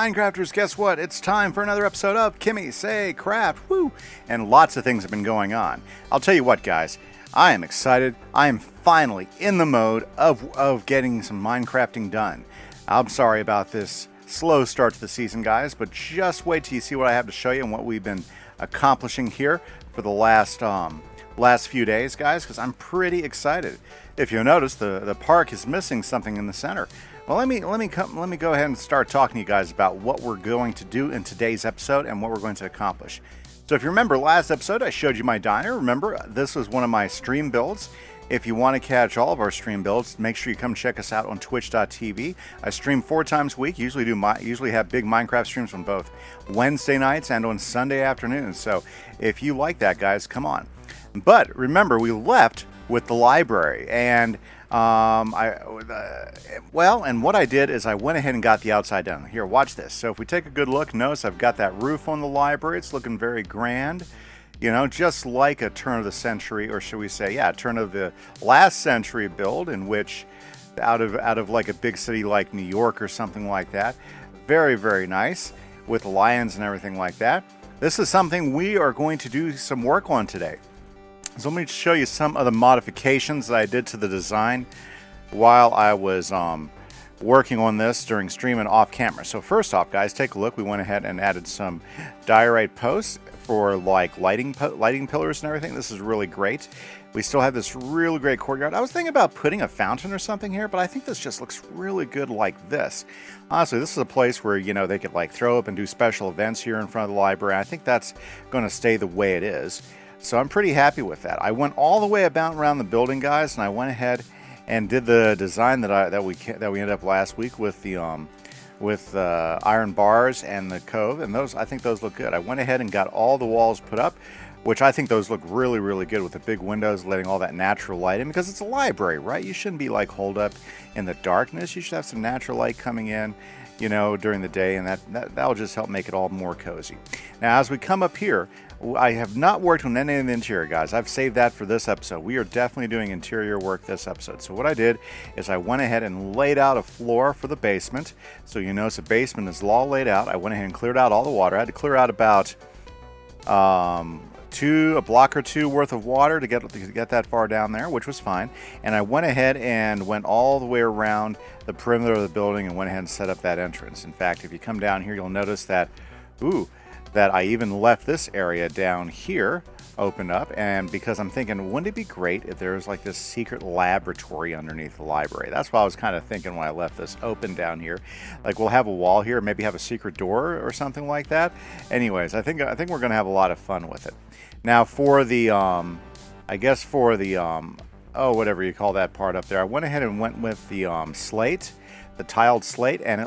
Minecrafters, guess what? It's time for another episode of KimiseCraft. Woo! And lots of things have been going on. I'll tell you what, guys. I am excited. I am finally in the mode of getting some Minecrafting done. I'm sorry about this slow start to the season, guys, but just wait till you see what I have to show you and what we've been accomplishing here for the last few days, guys, because I'm pretty excited. If you'll notice, the park is missing something in the center. Well, let me go ahead and start talking to you guys about what we're going to do in today's episode and what we're going to accomplish. So if you remember last episode, I showed you my diner. Remember, this was one of my stream builds. If you want to catch all of our stream builds, make sure you come check us out on twitch.tv. I stream 4 times a week. Usually have big Minecraft streams on both Wednesday nights and on Sunday afternoons. So if you like that, guys, come on. But remember, we left with the library, and what I did is I went ahead and got the outside done. Here, watch this. So if we take a good look, notice I've got that roof on the library. It's looking very grand, you know, just like a turn of the century, or should we say, yeah, turn of the last century build, in which out of like a big city like New York or something like that. Very, very nice with lions and everything like that. This is something we are going to do some work on today. So let me show you some of the modifications that I did to the design while I was working on this during stream and off camera. So first off, guys, take a look. We went ahead and added some diorite posts for like lighting pillars and everything. This is really great. We still have this really great courtyard. I was thinking about putting a fountain or something here, but I think this just looks really good like this. Honestly, this is a place where, you know, they could like throw up and do special events here in front of the library. I think that's going to stay the way it is. So I'm pretty happy with that. I went all the way around the building, guys, and I went ahead and did the design that we ended up last week with the iron bars and the cove, and I think those look good. I went ahead and got all the walls put up, which I think those look really, really good with the big windows, letting all that natural light in, because it's a library, right? You shouldn't be like holed up in the darkness. You should have some natural light coming in, you know, during the day, and that'll just help make it all more cozy. Now, as we come up here, I have not worked on any of the interior, guys. I've saved that for this episode. We are definitely doing interior work this episode. So what I did is I went ahead and laid out a floor for the basement. So you notice the basement is all laid out. I went ahead and cleared out all the water. I had to clear out about a block or two worth of water to get that far down there, which was fine. And I went ahead and went all the way around the perimeter of the building and went ahead and set up that entrance. In fact, if you come down here, you'll notice that, that I even left this area down here opened up, and because I'm thinking, wouldn't it be great if there was like this secret laboratory underneath the library? That's what I was kind of thinking when I left this open down here. Like, we'll have a wall here, maybe have a secret door or something like that. Anyways, I think we're gonna have a lot of fun with it. Now for the whatever you call that part up there, I went ahead and went with the slate, the tiled slate, and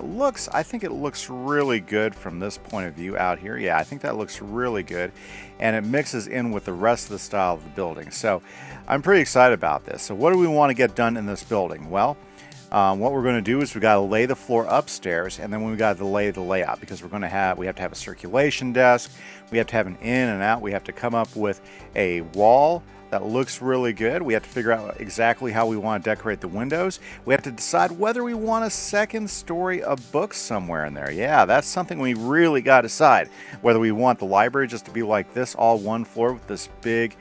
I think it looks really good from this point of view out here. Yeah, I think that looks really good, and it mixes in with the rest of the style of the building. So I'm pretty excited about this. So what do we want to get done in this building? Well, what we're going to do is we got to lay the floor upstairs, and then we got to lay the layout, because we have to have a circulation desk, we have to have an in and out, we have to come up with a wall that looks really good. We have to figure out exactly how we want to decorate the windows. We have to decide whether we want a second story of books somewhere in there. Yeah, that's something we really got to decide. Whether we want the library just to be like this, all one floor with this big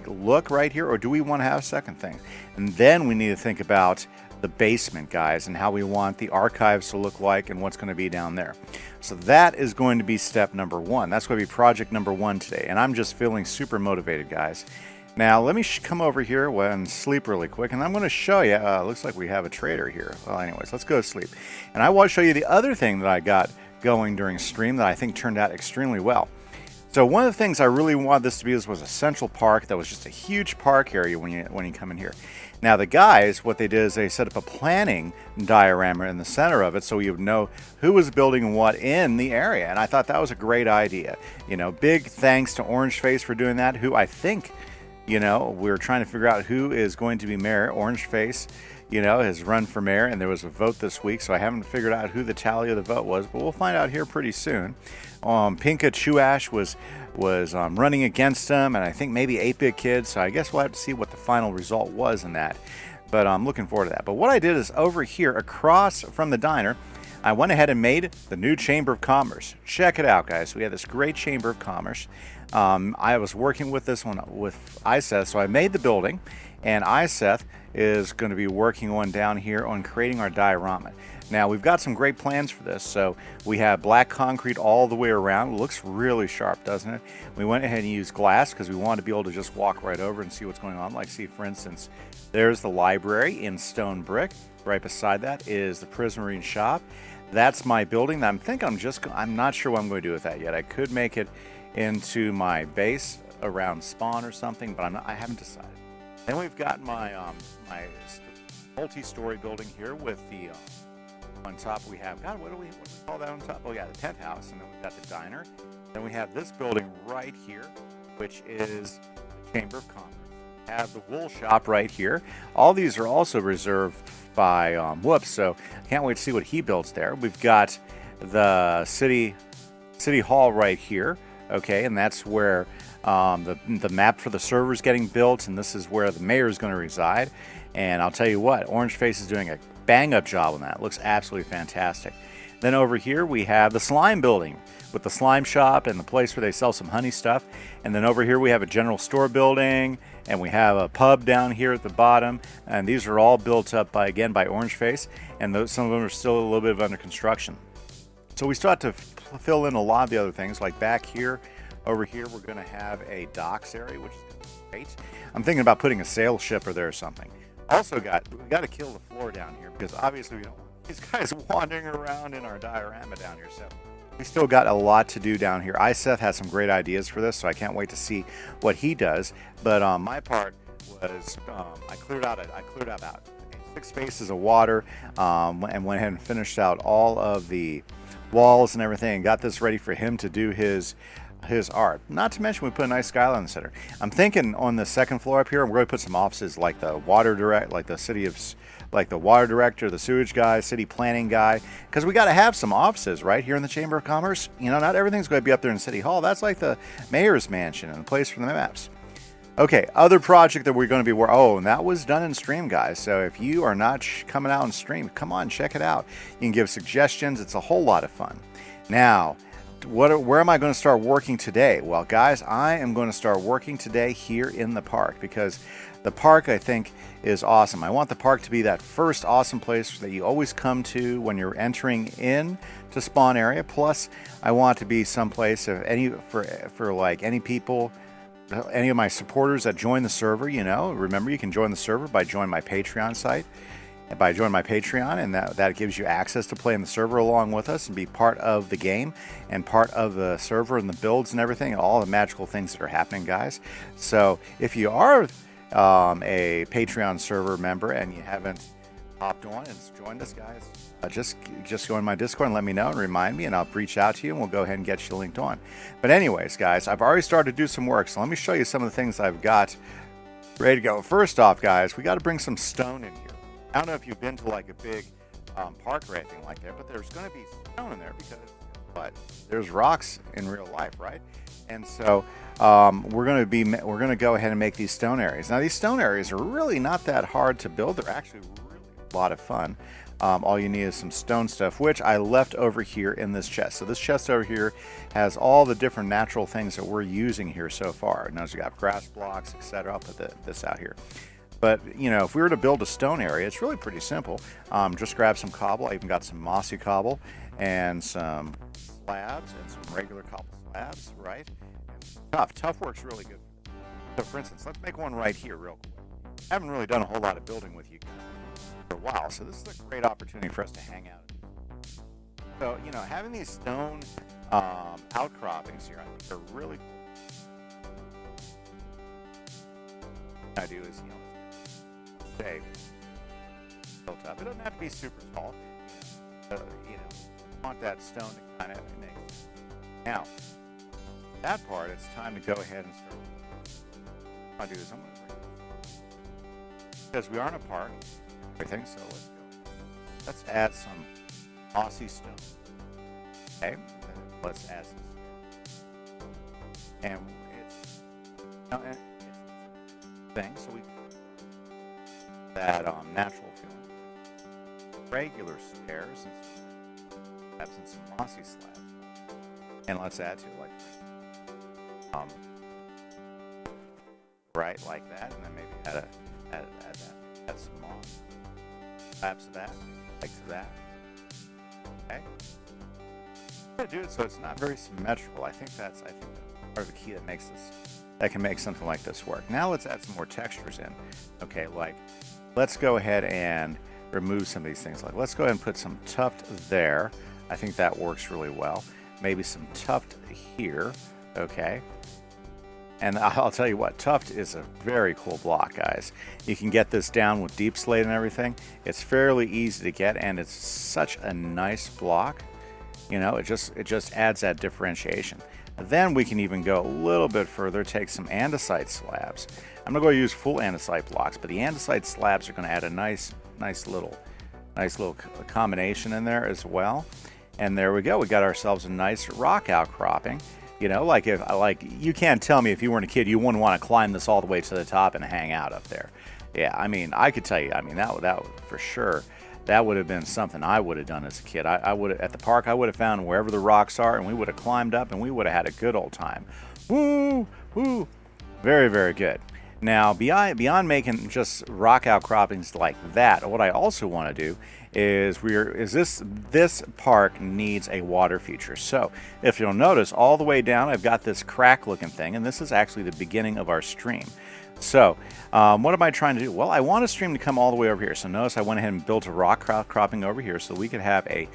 look right here, or do we want to have a second thing? And then we need to think about the basement, guys, and how we want the archives to look like and what's going to be down there. So that is going to be step number 1. That's going to be project number 1 today, and I'm just feeling super motivated, guys. Now let me come over here and sleep really quick, and I'm going to show you. Looks like we have a trader here. Well, anyways, let's go to sleep, and I want to show you the other thing that I got going during stream that I think turned out extremely well. So one of the things I really wanted this to be was a central park that was just a huge park area when you come in here. Now the guys, what they did is they set up a planning diorama in the center of it, so you would know who was building what in the area, and I thought that was a great idea. You know, big thanks to Orangeface for doing that, who I think, you know, we were trying to figure out who is going to be mayor. Orangeface, you know, has run for mayor, and there was a vote this week, so I haven't figured out who the tally of the vote was, but we'll find out here pretty soon. Pinka Chuash was running against him, and I think maybe 8-Bit Kid, so I guess we'll have to see what the final result was in that. But I'm looking forward to that. But what I did is over here across from the diner, I went ahead and made the new Chamber of Commerce. Check it out, guys. We have this great Chamber of Commerce. I was working with this one with Iseth, so I made the building, and Iseth is going to be working on down here on creating our diorama. Now, we've got some great plans for this. So we have black concrete all the way around. It looks really sharp, doesn't it? We went ahead and used glass because we wanted to be able to just walk right over and see what's going on. Like, see, for instance, there's the library in stone brick. Right beside that is the Prismarine shop. That's my building. I'm not sure what I'm going to do with that yet. I could make it into my base around spawn or something, but I haven't decided. Then we've got my my multi-story building here with the on top we have, God, what do we call that on top? Oh yeah, the penthouse, and then we've got the diner. Then we have this building right here, which is the Chamber of Commerce. We have the wool shop right here. All these are also reserved by Whoops, so I can't wait to see what he builds there. We've got the city hall right here, okay, and that's where the map for the server is getting built, and this is where the mayor is going to reside. And I'll tell you what, Orange Face is doing a bang-up job on that. It looks absolutely fantastic. Then over here we have the slime building with the slime shop and the place where they sell some honey stuff. And then over here we have a general store building, and we have a pub down here at the bottom. And these are all built up by Orange Face, and some of them are still a little bit under construction. So we still have to fill in a lot of the other things, like back here. Over here we're going to have a docks area, which is great. I'm thinking about putting a sail shipper there or something. Also we got to kill the floor down here, because obviously we don't want these guys wandering around in our diorama down here. So we still got a lot to do down here. Iseth has some great ideas for this, so I can't wait to see what he does. But my part was I cleared out about 6 spaces of water, and went ahead and finished out all of the walls and everything, and got this ready for him to do his art. Not to mention we put a nice skyline in the center. I'm thinking on the second floor up here, we're going to put some offices like the water the water director, the sewage guy, city planning guy, because we got to have some offices right here in the Chamber of Commerce. You know, not everything's going to be up there in City Hall. That's like the mayor's mansion and the place for the maps. Okay, other project that we're going to be and that was done in stream, guys. So if you are not coming out in stream, come on, check it out. You can give suggestions. It's a whole lot of fun. Now, where am I going to start working today? Well, guys, I am going to start working today here in the park, because the park, I think, is awesome. I want the park to be that first awesome place that you always come to when you're entering in to spawn area. Plus, I want it to be someplace for any people, any of my supporters that join the server. You know, remember, you can join the server by joining my Patreon site. By joining my Patreon, and that gives you access to play in the server along with us and be part of the game and part of the server and the builds and everything and all the magical things that are happening, guys. So if you are a Patreon server member and you haven't hopped on and joined us, guys, just go in my Discord and let me know and remind me, and I'll reach out to you and we'll go ahead and get you linked on. But anyways, guys, I've already started to do some work, so let me show you some of the things I've got ready to go. First off, guys, we got to bring some stone in here. I don't know if you've been to like a big park or anything like that, but there's going to be stone in there because there's rocks in real life, right? And so we're going to go ahead and make these stone areas. Now, these stone areas are really not that hard to build. They're actually really a lot of fun. All you need is some stone stuff, which I left over here in this chest. So this chest over here has all the different natural things that we're using here so far. Notice we got grass blocks, etc. I'll put this out here. But, you know, if we were to build a stone area, it's really pretty simple. Just grab some cobble. I even got some mossy cobble and some slabs and some regular cobble slabs, right? And tough works really good. So, for instance, let's make one right here real quick. I haven't really done a whole lot of building with you guys for a while, so this is a great opportunity for us to hang out. So, you know, having these stone outcroppings here, I think they're really cool. What I do is, you know, built up. It doesn't have to be super tall. You know, want that stone to kind of make sense. Now, that part, it's time to go ahead and start. What I'll do is I'm going to bring this, because we are in a park, everything. So let's go. Let's add some mossy stone. Okay, let's add some. And it's thing, so we that natural feeling. Regular stairs. slabs and some mossy slabs. And let's add to it like right like that, and then maybe add some moss. Slabs to that, like to that. Okay. I'm gonna do it so it's not very symmetrical. I think that's part of the key that makes this, that can make something like this work. Now let's add some more textures in. Okay, like let's go ahead and remove some of these things. Like let's go ahead and put some tuft there. I think that works really well. Maybe some tuft here. Okay. And I'll tell you what, tuft is a very cool block, guys. You can get this down with deep slate and everything. It's fairly easy to get, and it's such a nice block. You know, it just adds that differentiation. Then we can even go a little bit further, take some andesite slabs. I'm gonna go use full andesite blocks, but the andesite slabs are gonna add a nice little combination in there as well. And there we go. We got ourselves a nice rock outcropping. You know, like you can't tell me if you weren't a kid you wouldn't want to climb this all the way to the top and hang out up there. Yeah, I mean, I could tell you, I mean, that would for sure, that would have been something I would have done as a kid. I would have, at the park, I would have found wherever the rocks are, and we would have climbed up, and we would have had a good old time. Woo, woo, very, very good. Now, beyond making just rock outcroppings like that, what I also want to do is this park needs a water feature. So if you'll notice, all the way down I've got this crack looking thing, and this is actually the beginning of our stream. So what am I trying to do? Well, I want a stream to come all the way over here. So notice I went ahead and built a rock outcropping over here so we could have a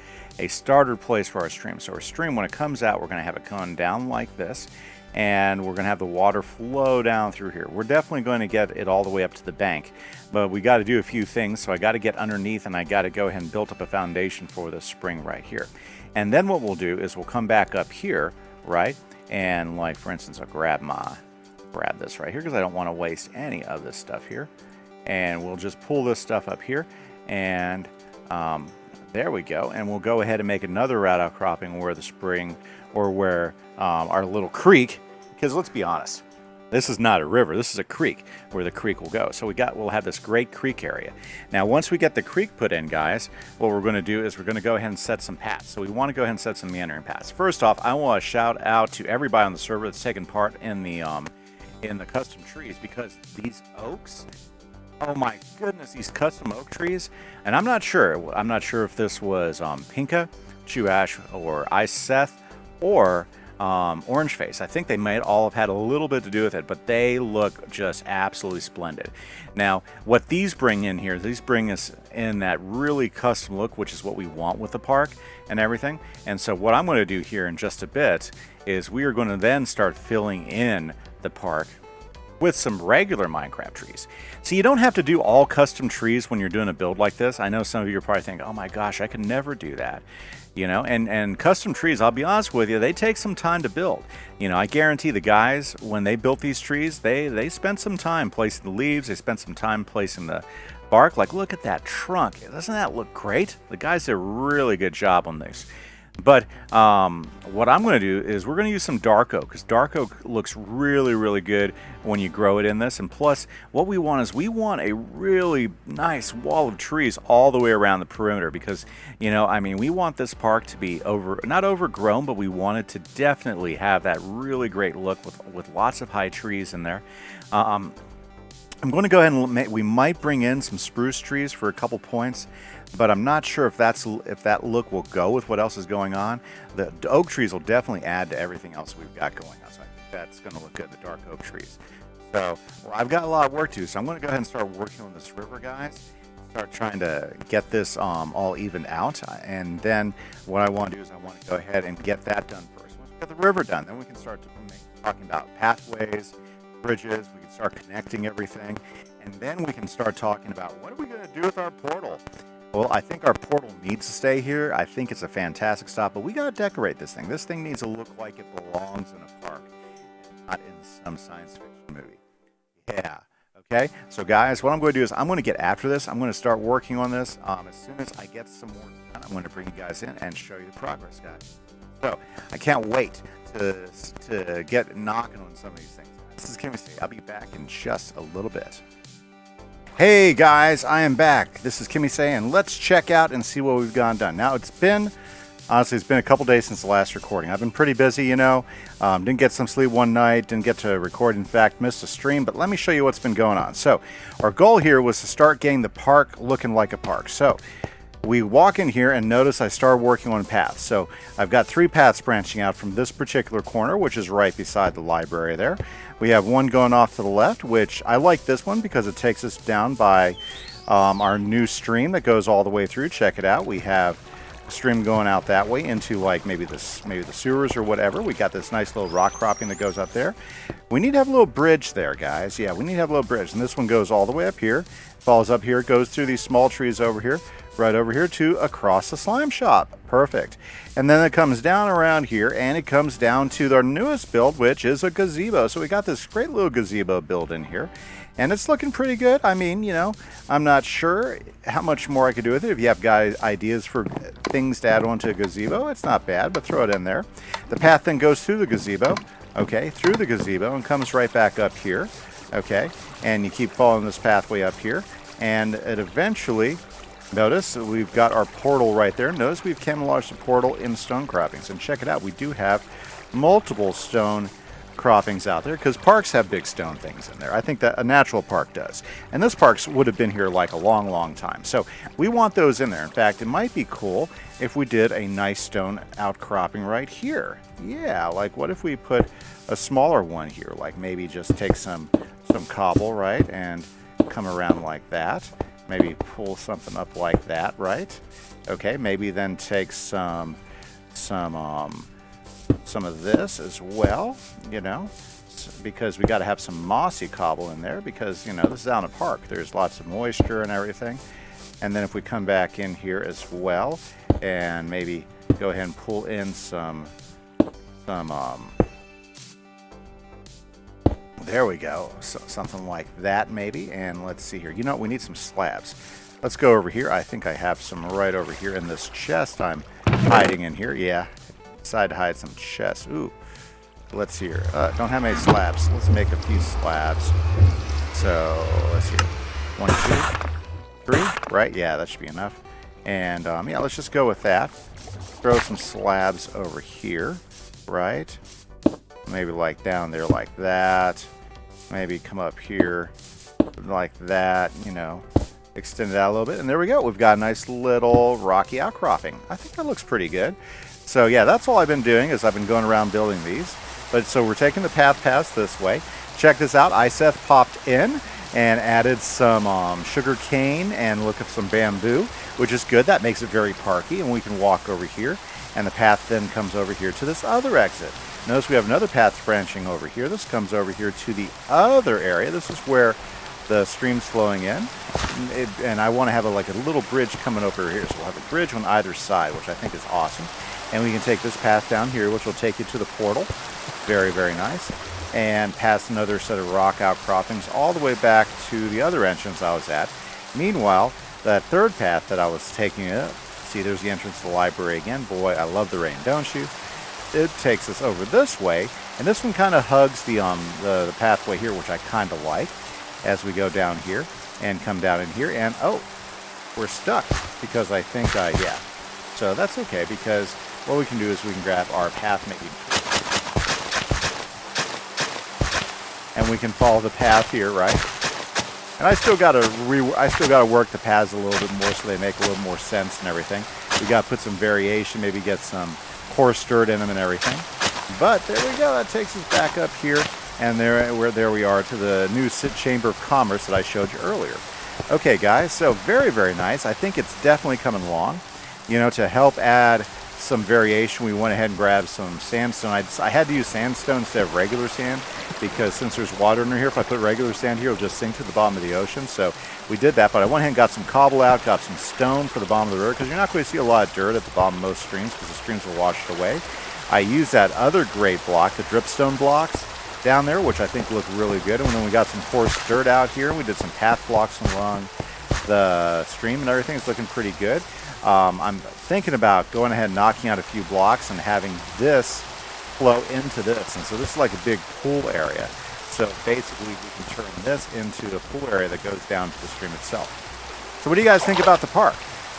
starter place for our stream. So our stream, when it comes out, we're going to have it come down like this, and we're going to have the water flow down through here. We're definitely going to get it all the way up to the bank, but we got to do a few things. So I got to get underneath, and I got to go ahead and build up a foundation for this spring right here. And then what we'll do is we'll come back up here, right? And like, for instance, I'll grab this right here because I don't want to waste any of this stuff here. And we'll just pull this stuff up here, and there we go. And we'll go ahead and make another route outcropping where the spring, or where our little creek, because let's be honest, this is not a river, this is a creek, where the creek will go. So we'll have this great creek area. Now once we get the creek put in, guys, what we're going to do is we're going to go ahead and set some paths. So we want to go ahead and set some meandering paths. First off, I want to shout out to everybody on the server that's taken part in the custom trees, because these oaks, oh my goodness, these custom oak trees. And I'm not sure if this was Pinka, Chew Ash, or Ice Seth, or Orange Face. I think they might all have had a little bit to do with it, but they look just absolutely splendid. Now, what these bring in here, these bring us in that really custom look, which is what we want with the park and everything. And so what I'm going to do here in just a bit is we are going to then start filling in the park with some regular Minecraft trees. So you don't have to do all custom trees when you're doing a build like this. I know some of you are probably thinking, oh my gosh, I could never do that. You know, and custom trees, I'll be honest with you, they take some time to build. You know, I guarantee the guys, when they built these trees, they spent some time placing the leaves, they spent some time placing the bark. Like, look at that trunk. Doesn't that look great? The guys did a really good job on this. But what I'm going to do is we're going to use some dark oak, because dark oak looks really, really good when you grow it in this. And plus, what we want is we want a really nice wall of trees all the way around the perimeter, because, you know, I mean, we want this park to be not overgrown, but we want it to definitely have that really great look with lots of high trees in there. I'm going to go ahead and we might bring in some spruce trees for a couple points, but I'm not sure if that look will go with what else is going on. The oak trees will definitely add to everything else we've got going on, so I think that's going to look good, the dark oak trees. So, well, I've got a lot of work to do, so I'm going to go ahead and start working on this river, guys. Start trying to get this all evened out, and then what I want to do is I want to go ahead and get that done first. Once we get the river done, then we can start talking about pathways, bridges, we can start connecting everything, and then we can start talking about what are we going to do with our portal. Well, I think our portal needs to stay here. I think it's a fantastic stop, but we got to decorate this thing. This thing needs to look like it belongs in a park, and not in some science fiction movie. Yeah. Okay. So, guys, what I'm going to do is I'm going to get after this. I'm going to start working on this. As soon as I get some more done, I'm going to bring you guys in and show you the progress, guys. So, I can't wait to get knocking on some of these things. This is Kimise. I'll be back in just a little bit. Hey guys, I am back. This is Kimise, and let's check out and see what we've gotten done. Now, it's been Honestly, it's been a couple days since the last recording. I've been pretty busy, you know. Didn't get some sleep one night, didn't get to record. In fact, missed a stream, but let me show you what's been going on. So, our goal here was to start getting the park looking like a park. So, we walk in here and notice I started working on paths. So, I've got 3 paths branching out from this particular corner, which is right beside the library there. We have one going off to the left, which I like this one because it takes us down by our new stream that goes all the way through. Check it out. We have stream going out that way into like maybe the sewers or whatever. We got this nice little rock cropping that goes up there. We need to have a little bridge there, guys. Yeah, we need to have a little bridge. And this one goes all the way up here, falls up here, goes through these small trees over here, right over here to across the slime shop. Perfect. And then it comes down around here and it comes down to our newest build, which is a gazebo. So we got this great little gazebo build in here. And it's looking pretty good. I mean, you know, I'm not sure how much more I could do with it. If you have guys ideas for things to add on to a gazebo, it's not bad, but throw it in there. The path then goes through the gazebo, okay, through the gazebo and comes right back up here, okay? And you keep following this pathway up here, and it eventually, notice we've got our portal right there. Notice we've camouflaged the portal in stone croppings. And check it out, we do have multiple stone croppings out there because parks have big stone things in there. I think that a natural park does. And this park would have been here like a long, long time. So we want those in there. In fact, it might be cool if we did a nice stone outcropping right here. Yeah, like what if we put a smaller one here? Like maybe just take some cobble, right? And come around like that. Maybe pull something up like that, right? Okay, maybe then take some of this as well, you know, because we got to have some mossy cobble in there because, you know, this is out in a park. There's lots of moisture and everything. And then if we come back in here as well and maybe go ahead and pull in there we go, so, something like that maybe. And let's see here. You know what? We need some slabs. Let's go over here. I think I have some right over here in this chest I'm hiding in here. Yeah. Decide to hide some chests. Ooh, let's see here. Don't have many slabs. Let's make a few slabs. So let's see. 1, 2, 3. Right? Yeah, that should be enough. And yeah, let's just go with that. Throw some slabs over here. Right? Maybe like down there like that. Maybe come up here like that. You know, extend it out a little bit. And there we go. We've got a nice little rocky outcropping. I think that looks pretty good. So yeah, that's all I've been doing is I've been going around building these. But so we're taking the path past this way. Check this out. Iseth popped in and added some sugar cane and look at some bamboo, which is good. That makes it very parky, and we can walk over here. And the path then comes over here to this other exit. Notice we have another path branching over here. This comes over here to the other area. This is where the stream's flowing in. And I want to have like a little bridge coming over here. So we'll have a bridge on either side, which I think is awesome. And we can take this path down here, which will take you to the portal. Very, very nice. And past another set of rock outcroppings all the way back to the other entrance I was at. Meanwhile, that third path that I was taking it, see there's the entrance to the library again. Boy, I love the rain, don't you? It takes us over this way. And this one kind of hugs the pathway here, which I kind of like, as we go down here and come down in here. And, oh, we're stuck because I think, yeah. So that's okay because what we can do is we can grab our path maybe, and we can follow the path here, right? And I still got to work the paths a little bit more so they make a little more sense and everything. We got to put some variation, maybe get some coarse dirt in them and everything. But there we go. That takes us back up here, and there we are to the new Chamber of Commerce that I showed you earlier. Okay, guys. So very, very nice. I think it's definitely coming along. You know, to help add some variation, we went ahead and grabbed some sandstone. I had to use sandstone instead of regular sand because since there's water under here, if I put regular sand here, it'll just sink to the bottom of the ocean. So we did that, but I went ahead and got some cobble out, got some stone for the bottom of the river because you're not going to see a lot of dirt at the bottom of most streams because the streams were washed away. I used that other great block, the dripstone blocks down there, which I think look really good. And then we got some coarse dirt out here. We did some path blocks along the stream and everything. It's looking pretty good. I'm thinking about going ahead and knocking out a few blocks and having this flow into this. And so this is like a big pool area. So basically we can turn this into a pool area that goes down to the stream itself. So what do you guys think about the park?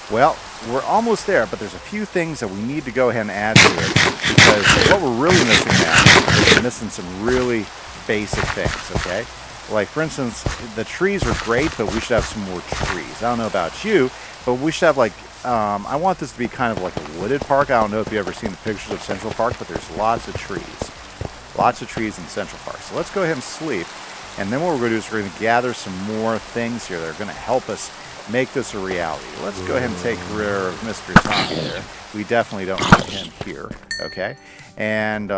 Well, we're almost there, but there's a few things that we need to go ahead and add to it, because what we're really missing now is we're missing some really basic things, okay? Like, for instance, the trees are great, but we should have some more trees. I don't know about you, but we should have, like, I want this to be kind of like a wooded park. I don't know if you've ever seen the pictures of Central Park, but there's lots of trees. Lots of trees in Central Park. So let's go ahead and sleep. And then what we're going to do is we're going to gather some more things here that are going to help us make this a reality. Let's go ahead and take rid of Mr. Zombie there. We definitely don't need him here, okay? And,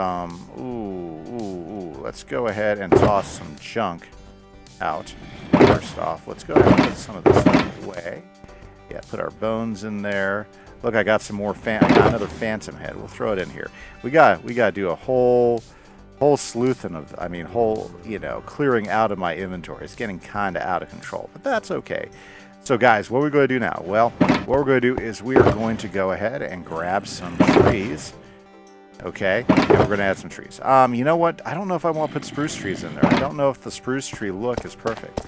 let's go ahead and toss some junk out. First off, let's go ahead and put some of this stuff away. Yeah, put our bones in there. Look, I got some more I got another phantom head. We'll throw it in here. We got to do a whole sleuthing of, clearing out of my inventory. It's getting kind of out of control, but that's okay. So guys, what are we going to do now? Well, what we're going to do is we are going to go ahead and grab some trees. Okay, and we're going to add some trees. You know what? I don't know if I want to put spruce trees in there. I don't know if the spruce tree look is perfect.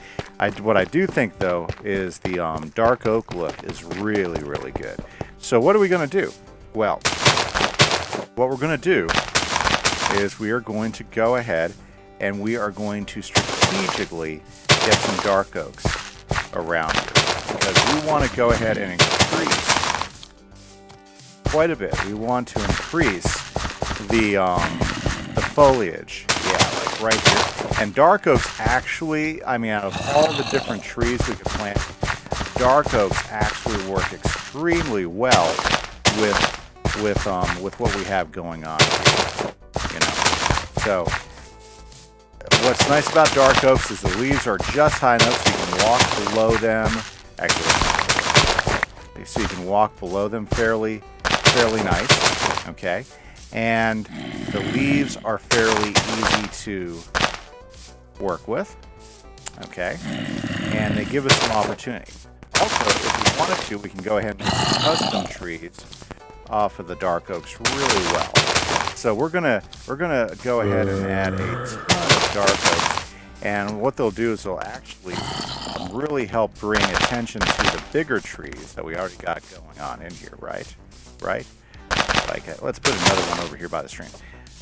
What I do think, though, is the dark oak look is really, really good. So what are we going to do? Well, what we're going to do is we are going to go ahead and we are going to strategically get some dark oaks around here, because we want to go ahead and increase quite a bit. We want to increase the foliage, yeah, like right here. And dark oaks actually, I mean, out of all the different trees we could plant, dark oaks actually work extremely well with what we have going on here, you know. So what's nice about dark oaks is the leaves are just high enough so you can walk below them. Actually, so you can walk below them fairly nice, okay? And the leaves are fairly easy to work with, okay? And they give us some opportunity. Also, if we wanted to, we can go ahead and make custom trees off of the dark oaks really well. So we're gonna go ahead and add a ton of dark oaks, and what they'll do is they'll actually really help bring attention to the bigger trees that we already got going on in here, right? Like, let's put another one over here by the stream.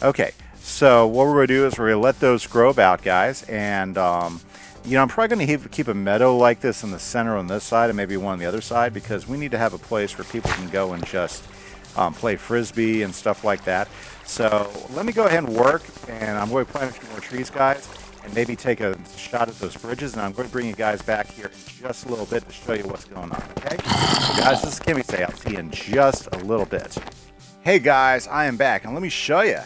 Okay, so what we're going to do is we're going to let those grow out, guys, and I'm probably going to keep a meadow like this in the center on this side and maybe one on the other side, because we need to have a place where people can go and just play frisbee and stuff like that. So let me go ahead and work, and I'm going to plant a few more trees, guys, and maybe take a shot at those bridges, and I'm going to bring you guys back here in just a little bit to show you what's going on, okay? So guys, this is Kimise. I'll see you in just a little bit. Hey guys, I am back, and let me show you.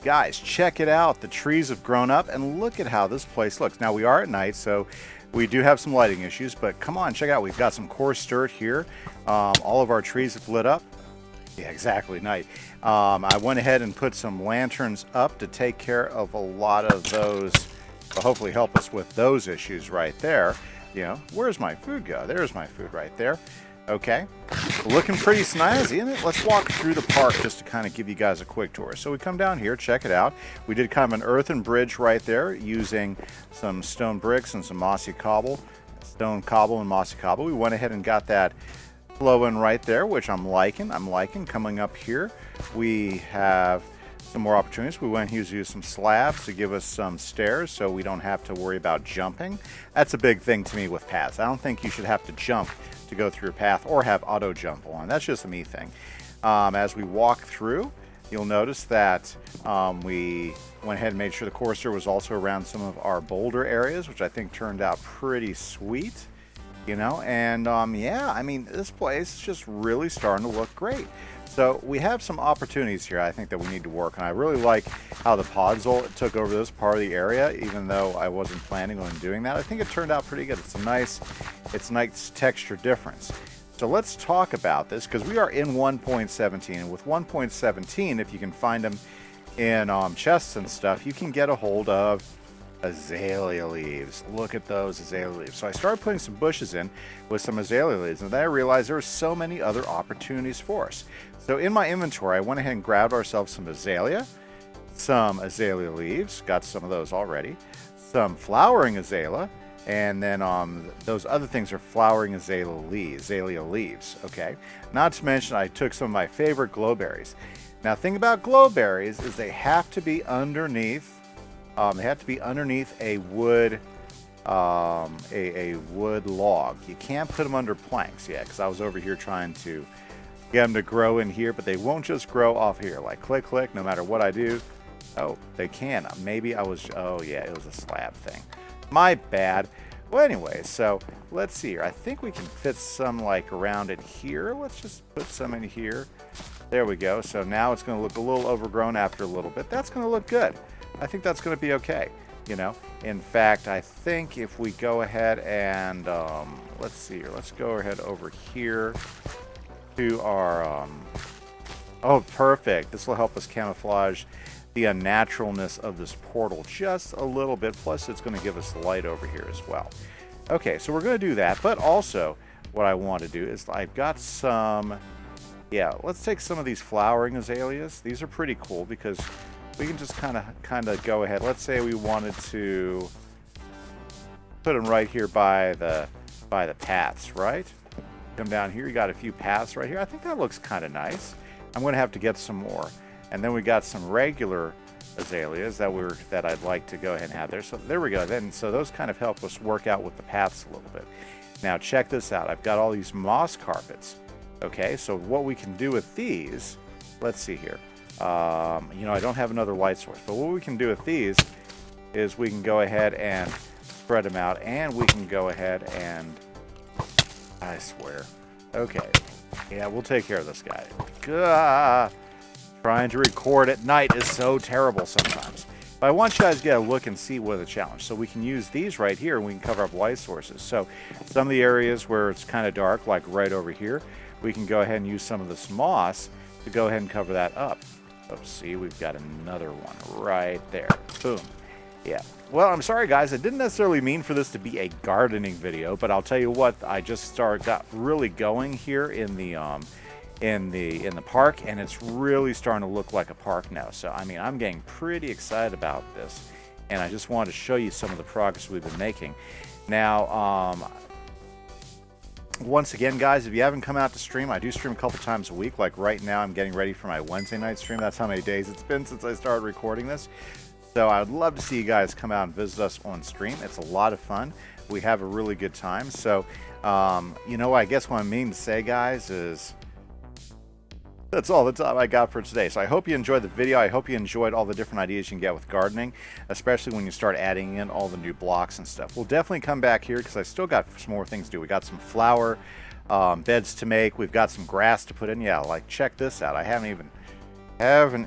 Guys, check it out. The trees have grown up, and look at how this place looks. Now, we are at night, so we do have some lighting issues, but come on, check out. We've got some coarse dirt here. All of our trees have lit up. Yeah, exactly, night. I went ahead and put some lanterns up to take care of a lot of those, to hopefully help us with those issues right there. You know, where's my food go? There's my food right there. Okay, looking pretty snazzy, isn't it? Let's walk through the park just to kind of give you guys a quick tour. So we come down here, check it out. We did kind of an earthen bridge right there using some stone bricks and some mossy cobble, stone cobble and mossy cobble. We went ahead and got that flowing right there, which I'm liking. Coming up here, we have some more opportunities. We went and used some slabs to give us some stairs so we don't have to worry about jumping. That's a big thing to me with paths. I don't think you should have to jump to go through a path or have auto jump on. That's just a me thing. As we walk through, you'll notice that we went ahead and made sure the courser was also around some of our boulder areas, which I think turned out pretty sweet, you know. And yeah, I mean, this place is just really starting to look great. So we have some opportunities here, I think, that we need to work on. I really like how the podzol took over this part of the area, even though I wasn't planning on doing that. I think it turned out pretty good. It's a nice texture difference. So let's talk about this, because we are in 1.17, and with 1.17, if you can find them in chests and stuff, you can get a hold of azalea leaves. Look at those azalea leaves. So I started putting some bushes in with some azalea leaves, and then I realized there were so many other opportunities for us. So in my inventory, I went ahead and grabbed ourselves some azalea leaves, got some of those already, some flowering azalea, And then those other things are flowering azalea leaves, okay? Not to mention I took some of my favorite glowberries. Now, the thing about glowberries is they have to be underneath, a wood, a wood log. You can't put them under planks yet, because I was over here trying to get them to grow in here, but they won't just grow off here. Like click, click, no matter what I do. Oh, they can. Maybe I was, oh yeah, it was a slab thing. My bad. Well, anyway, so let's see here. I think we can fit some like around it here. Let's just put some in here. There we go. So now it's going to look a little overgrown after a little bit. That's going to look good. I think that's going to be okay. You know, in fact, I think if we go ahead and let's see here. Let's go ahead over here to our oh, perfect. This will help us camouflage the unnaturalness of this portal just a little bit. Plus, it's going to give us light over here as well. Okay, so we're going to do that. But also, what I want to do is I've got some, yeah, let's take some of these flowering azaleas. These are pretty cool because we can just kind of go ahead. Let's say we wanted to put them right here by the paths, right? Come down here. You got a few paths right here. I think that looks kind of nice. I'm going to have to get some more. And then we got some regular azaleas that I'd like to go ahead and have there. So there we go. Then so those kind of help us work out with the paths a little bit. Now check this out. I've got all these moss carpets. Okay, so what we can do with these, let's see here. You know, I don't have another light source, but what we can do with these is we can go ahead and spread them out, and we can go ahead and, I swear. Okay, yeah, we'll take care of this guy. Trying to record at night is so terrible sometimes. But I want you guys to get a look and see what the challenge. So we can use these right here and we can cover up light sources. So some of the areas where it's kind of dark, like right over here, we can go ahead and use some of this moss to go ahead and cover that up. Oh, see, we've got another one right there. Boom. Yeah. Well, I'm sorry, guys. I didn't necessarily mean for this to be a gardening video, but I'll tell you what, I just got really going here in the park, and it's really starting to look like a park now. So I mean, I'm getting pretty excited about this, and I just wanted to show you some of the progress we've been making. Now, once again, guys, if you haven't come out to stream, I do stream a couple times a week. Like right now, I'm getting ready for my Wednesday night stream. That's how many days it's been since I started recording this. So I would love to see you guys come out and visit us on stream. It's a lot of fun. We have a really good time. So, you know, I guess what I mean to say, guys, is that's all the time I got for today. So I hope you enjoyed the video. I hope you enjoyed all the different ideas you can get with gardening, especially when you start adding in all the new blocks and stuff. We'll definitely come back here because I still got some more things to do. We got some flower beds to make. We've got some grass to put in. Yeah, like check this out. I haven't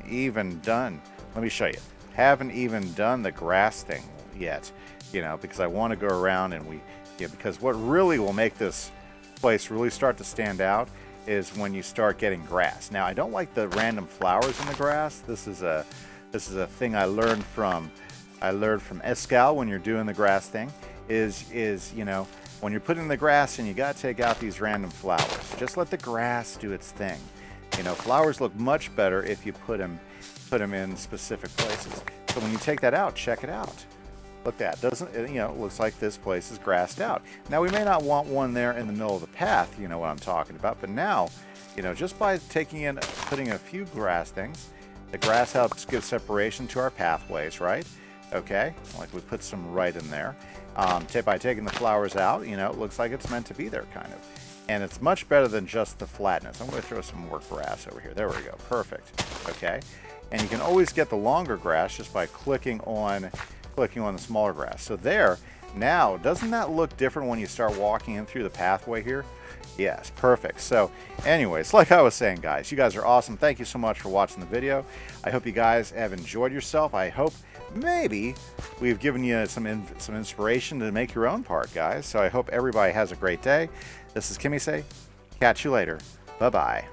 even done. Let me show you. Haven't even done the grass thing yet. You know, because I want to go around and because what really will make this place really start to stand out is when you start getting grass. Now, I don't like the random flowers in the grass. This is a thing I learned from Escal when you're doing the grass thing. Is you know, when you're putting the grass in, you got to take out these random flowers. Just let the grass do its thing. You know, flowers look much better if you put them in specific places. So when you take that out, check it out. Look, that doesn't, you know, it looks like this place is grassed out. Now, we may not want one there in the middle of the path, you know what I'm talking about, but now, you know, just by putting a few grass things, the grass helps give separation to our pathways, right? Okay, like we put some right in there. By taking the flowers out, you know, it looks like it's meant to be there, kind of. And it's much better than just the flatness. I'm going to throw some more grass over here. There we go, perfect. Okay, and you can always get the longer grass just by clicking on the smaller grass. So there, now, doesn't that look different when you start walking in through the pathway here? Yes, perfect. So anyways, like I was saying, guys, you guys are awesome. Thank you so much for watching the video. I hope you guys have enjoyed yourself. I hope maybe we've given you some inspiration to make your own park, guys. So I hope everybody has a great day. This is Kimise. Catch you later. Bye-bye.